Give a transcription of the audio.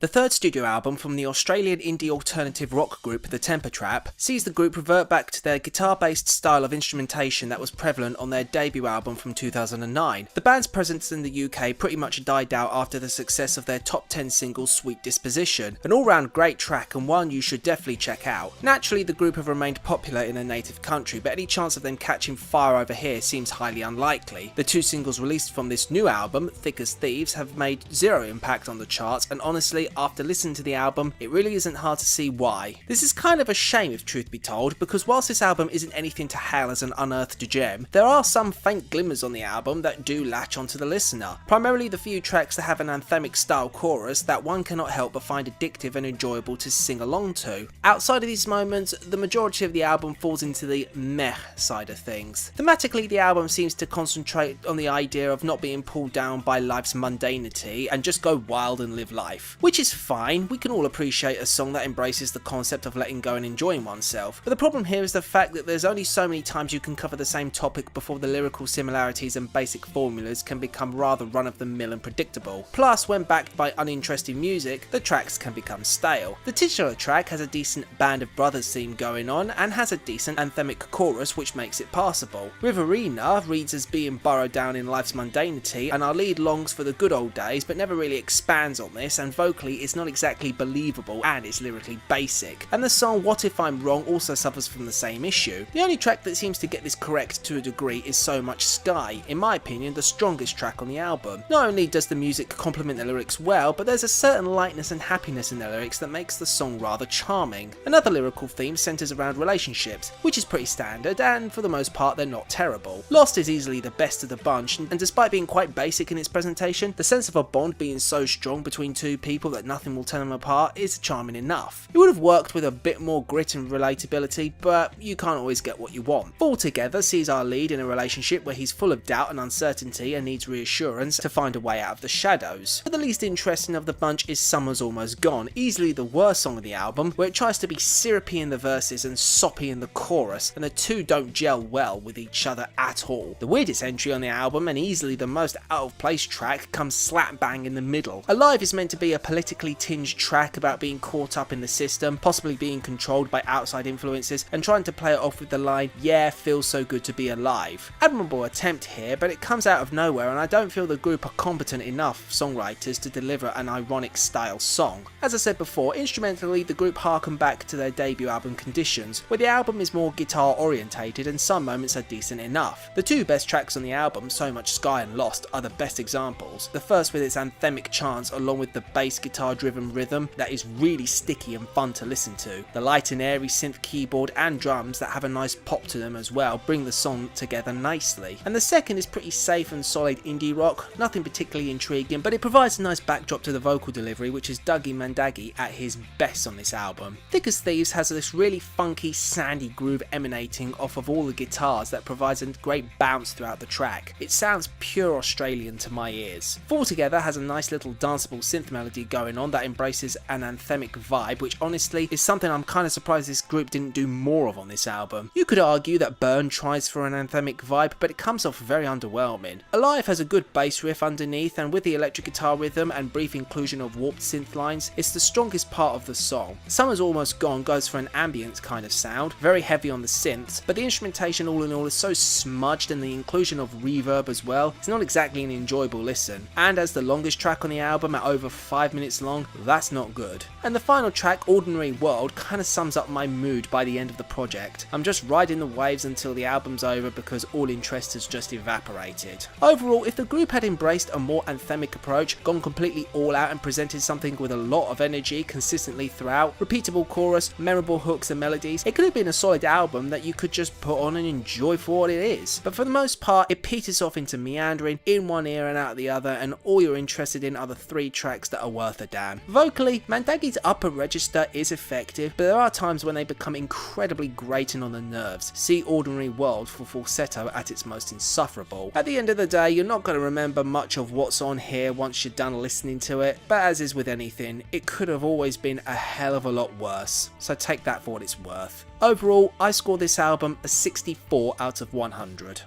The third studio album from the Australian indie alternative rock group The Temper Trap sees the group revert back to their guitar-based style of instrumentation that was prevalent on their debut album from 2009. The band's presence in the UK pretty much died out after the success of their top 10 single Sweet Disposition, an all-round great track and one you should definitely check out. Naturally, the group have remained popular in their native country, but any chance of them catching fire over here seems highly unlikely. The two singles released from this new album, Thick as Thieves, have made zero impact on the charts, and honestly, after listening to the album, it really isn't hard to see why. This is kind of a shame if truth be told, because whilst this album isn't anything to hail as an unearthed gem, there are some faint glimmers on the album that do latch onto the listener. Primarily the few tracks that have an anthemic style chorus that one cannot help but find addictive and enjoyable to sing along to. Outside of these moments, the majority of the album falls into the meh side of things. Thematically, the album seems to concentrate on the idea of not being pulled down by life's mundanity and just go wild and live life, which is fine. We can all appreciate a song that embraces the concept of letting go and enjoying oneself, but the problem here is the fact that there's only so many times you can cover the same topic before the lyrical similarities and basic formulas can become rather run-of-the-mill and predictable. Plus, when backed by uninteresting music, the tracks can become stale. The titular track has a decent Band of Brothers theme going on and has a decent anthemic chorus which makes it passable. Riverina reads as being burrowed down in life's mundanity, and our lead longs for the good old days but never really expands on this, and vocally it's not exactly believable and it's lyrically basic. And the song What If I'm Wrong also suffers from the same issue. The only track that seems to get this correct to a degree is So Much Sky, in my opinion the strongest track on the album. Not only does the music complement the lyrics well, but there's a certain lightness and happiness in the lyrics that makes the song rather charming. Another lyrical theme centres around relationships, which is pretty standard and for the most part they're not terrible. Lost is easily the best of the bunch, and despite being quite basic in its presentation, the sense of a bond being so strong between two people that nothing will tell them apart is charming enough. It would have worked with a bit more grit and relatability, but you can't always get what you want. Fall Together sees our lead in a relationship where he's full of doubt and uncertainty and needs reassurance to find a way out of the shadows. But the least interesting of the bunch is Summer's Almost Gone, easily the worst song of the album, where it tries to be syrupy in the verses and soppy in the chorus, and the two don't gel well with each other at all. The weirdest entry on the album, and easily the most out of place track, comes slap bang in the middle. Alive is meant to be a politically tinged track about being caught up in the system, possibly being controlled by outside influences, and trying to play it off with the line, "Yeah, feels so good to be alive." Admirable attempt here, but it comes out of nowhere, and I don't feel the group are competent enough songwriters to deliver an ironic style song. As I said before, instrumentally the group harken back to their debut album Conditions, where the album is more guitar orientated and some moments are decent enough. The two best tracks on the album, So Much Sky and Lost, are the best examples. The first with its anthemic chants along with the bass guitar driven rhythm that is really sticky and fun to listen to. The light and airy synth keyboard and drums that have a nice pop to them as well bring the song together nicely. And the second is pretty safe and solid indie rock, nothing particularly intriguing, but it provides a nice backdrop to the vocal delivery, which is Dougie Mandagi at his best on this album. Thick as Thieves has this really funky sandy groove emanating off of all the guitars that provides a great bounce throughout the track. It sounds pure Australian to my ears. Fall Together has a nice little danceable synth melody going on that embraces an anthemic vibe, which honestly is something I'm kind of surprised this group didn't do more of on this album. You could argue that Burn tries for an anthemic vibe, but it comes off very underwhelming. Alive has a good bass riff underneath, and with the electric guitar rhythm and brief inclusion of warped synth lines, it's the strongest part of the song. Summer's Almost Gone goes for an ambient kind of sound, very heavy on the synths, but the instrumentation all in all is so smudged, and the inclusion of reverb as well, it's not exactly an enjoyable listen. And as the longest track on the album at over 5 minutes long, that's not good. And the final track, Ordinary World, kind of sums up my mood by the end of the project. I'm just riding the waves until the album's over because all interest has just evaporated. Overall, if the group had embraced a more anthemic approach, gone completely all out and presented something with a lot of energy consistently throughout, repeatable chorus, memorable hooks and melodies, it could have been a solid album that you could just put on and enjoy for what it is. But for the most part, it peters off into meandering in one ear and out the other, and all you're interested in are the 3 tracks that are worth a damn. Vocally, Mandagi's upper register is effective, but there are times when they become incredibly grating on the nerves. See Ordinary World for falsetto at its most insufferable. At the end of the day, you're not going to remember much of what's on here once you're done listening to it, but as is with anything, it could have always been a hell of a lot worse, so take that for what it's worth. Overall, I score this album a 64 out of 100.